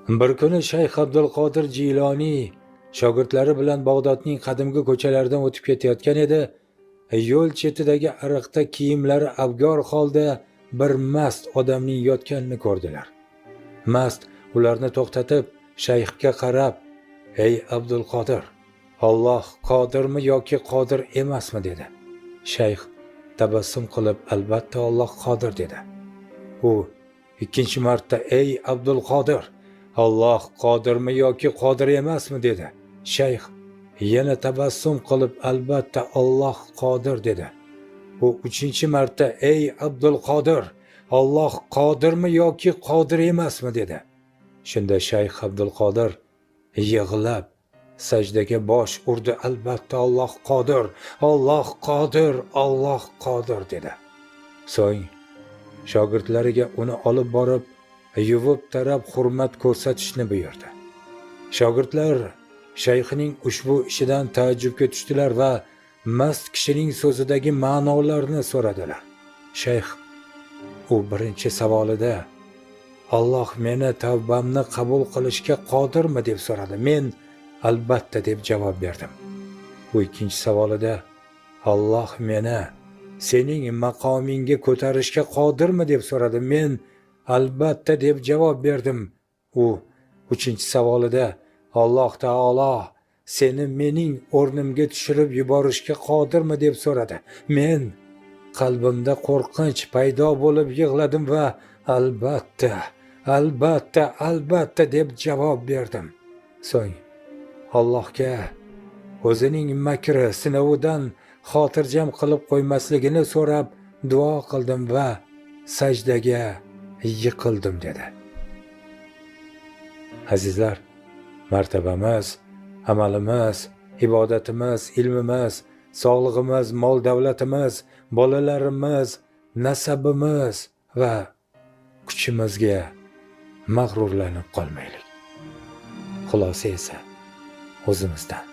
Bir kuni Shayx Abdulqodir Jiloniy shogirdlari bilan Bag'dodning qadimgi ko'chalaridan o'tib ketayotgan edi. Yo'l chetidagi ariqda kiyimlari abgor holda bir mast odamning yotganini ko'rdilar. Mast ularni to'xtatib, shayxga qarab, "Ey Abdulqodir, Alloh qodirmi yoki qodir emasmi?" dedi. Shayx tabassum qilib, "Albatta Alloh qodir" dedi. U ikkinchi marta, "Ey Abdulqodir, Alloh qodirmi yoki qodir emasmi?" dedi. Shayx yana tabassum qilib, "Albatta Alloh qodir" dedi. U uchinchi marta, "Ey Abdulqodir, Alloh qodirmi yoki qodir emasmi?" dedi. Shunda Shayx Abdulqodir yig'lab sajdaga bosh urdi. "Albatta Alloh qodir, Alloh qodir, Alloh qodir" dedi. So'ng shogirdlariga uni olib borib, yuvib tarab hurmat ko'rsatishni buyurdi. Shogirdlar shayxning ushbu ishidan taajjubga tushdilar va mast kishining so'zidagi ma'nolarni so'radilar. Shayx u birinchi savolida "Alloh meni tavbamni qabul qilishga qodirmi?" deb so'radi. Men "Albatta" deb javob berdim. U ikkinchi savolida "Alloh meni sening maqomingga ko'tarishga qodirmi?" deb so'radi. Men "Albatta" deb javob berdim. U uchinchi savolida "Alloh taolo seni mening o'rnimga tushirib yuborishga qodirmi?" deb so'radi. Men qalbimda qo'rqinch paydo bo'lib yig'ladim va "Albatta, albatta, albatta" deb javob berdim. So'ng Allohga o'zining makri sinovidan xotirjam qilib qo'ymasligini so'rab duo qildim va sajdaga yiqildim dedi. Azizlar, martabamiz, amalimiz, ibodatimiz, ilmimiz, sog'lig'imiz, mol davlatimiz, bolalarimiz, nasabimiz va kuchimizga mag'rurlanib qolmaylik. Xulosa esa o'zimizdan.